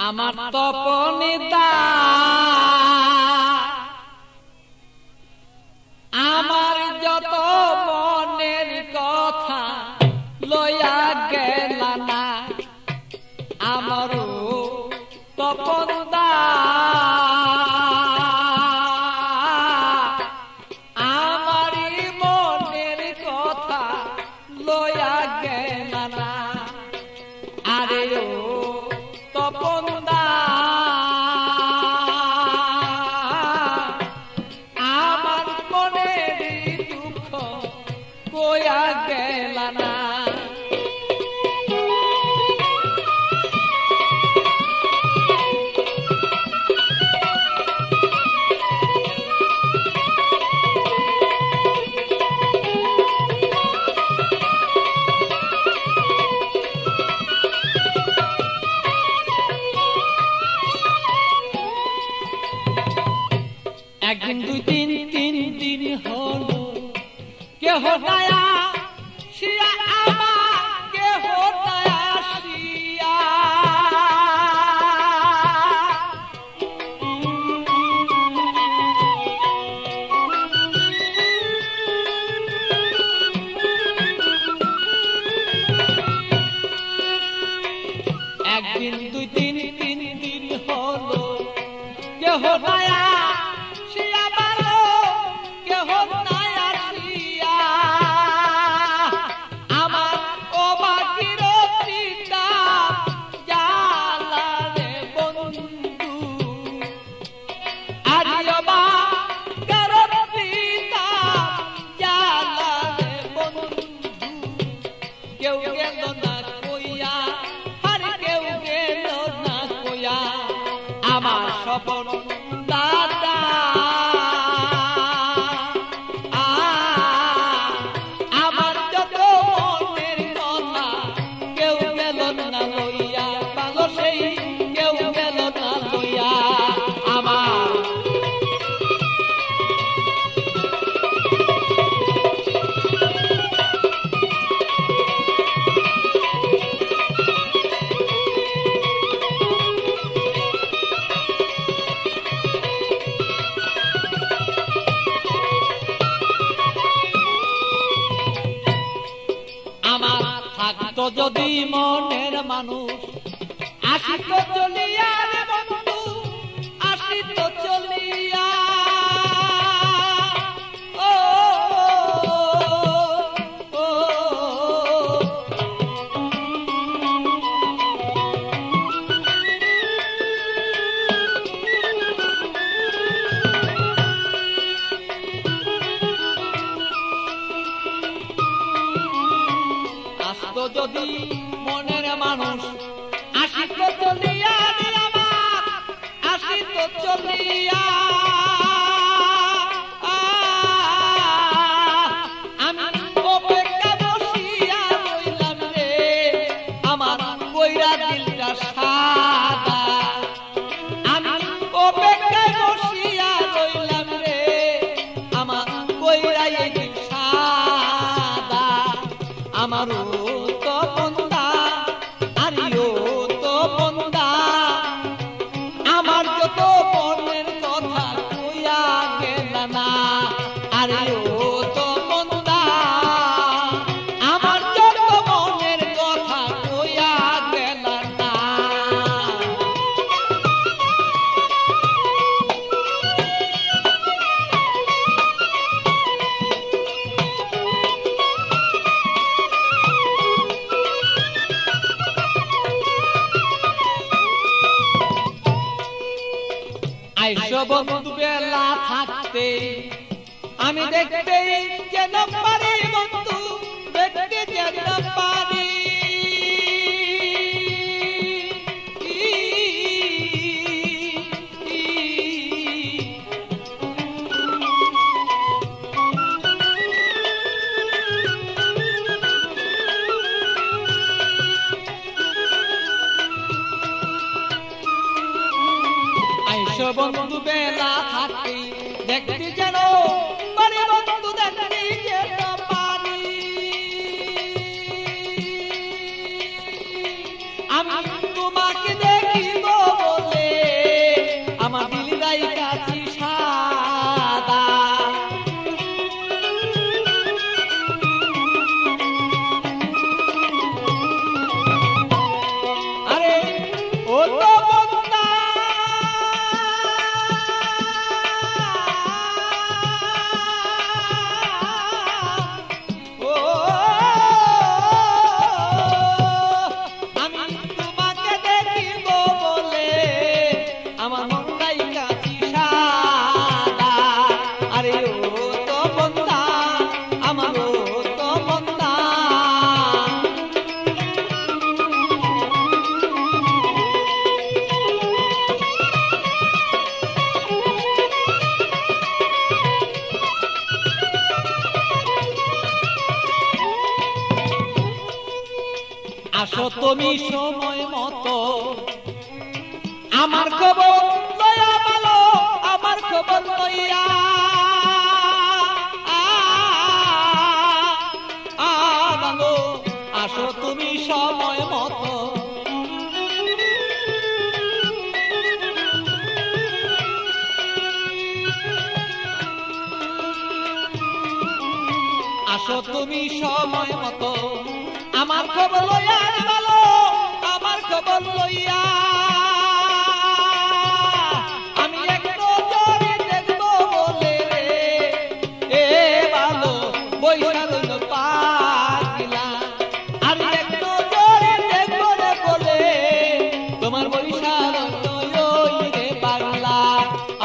আমার তপনিতা আমার যত মনের কথা লইয়া গেল না আমারও তপনদা আমারই মনের কথা লইয়া গেল না আরে ও তপনদা আমার মনের দুঃখ কইয়া গেল না একদিন দুই দিন তিন দিন হলো কেহ দয়া শিয়া আমার কেহ দয়া শিয়া একদিন দুই দিন তিন দিন হলো কেহ দয়া আমার স্বপন দাদা আমার যত মনের কথা কেউ গেল না লইয়া ভালো সেই কেউ গেল না লইয়া আমার থাকতো যদি মনের মানুষ আসিত চলিয়া রে বন্ধু আসিত চলিয়া ও যদি মনের মানুষ আসিত চলিয়া আমার আসিত চলিয়া আমি অপেক্ষা বসিয়া রইলাম রে আমার কইরা দিলটা সাদা আমি অপেক্ষায় বসিয়া রইলাম রে আমার কইরা এই দিল সাদা আমারও আমার যত মনের কথা কইয়া গেল না আরে ও তো মন্দা আমার যত মনের কথা কইয়া গেল না আইসো বন্ধু বেলা থাকতে আমি দেখতে যেন পারি বন্ধু দেখতে যেন পারি আইসো বন্ধু বেলা থাকতে দেখতে যেন পারি বন্ধু দেখতে যেন পারি আমি তুমি সময় মতো আমার খবর লইয়া ভালো আমার খবর লইয়া ভালো আসো তুমি সময় মতো আসো তুমি সময় মতো আমার খবর লইয়া ভালো আমার খবর লইয়া আমি একটু জোরে দেখবো বলে এ ভালো বৈশাল পাগলা আমি একটু জোরে দেখবো বলে তোমার বৈশাল রে পাগলা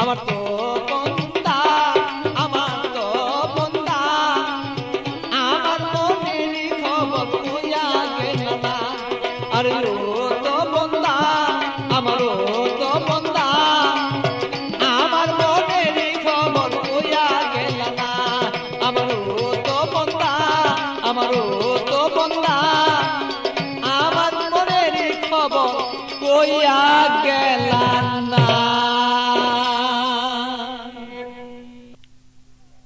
আমার তো বন্ধা আমার তো বন্ধা আমার মনের খবর কইয়া গেল না আরে ও তো বন্ধা আমার ও তো বন্ধা আমার মনের খবর কইয়া গেল না আমার ও তো বন্ধা আমার ও তো বন্ধা আমার মনের খবর কইয়া গেল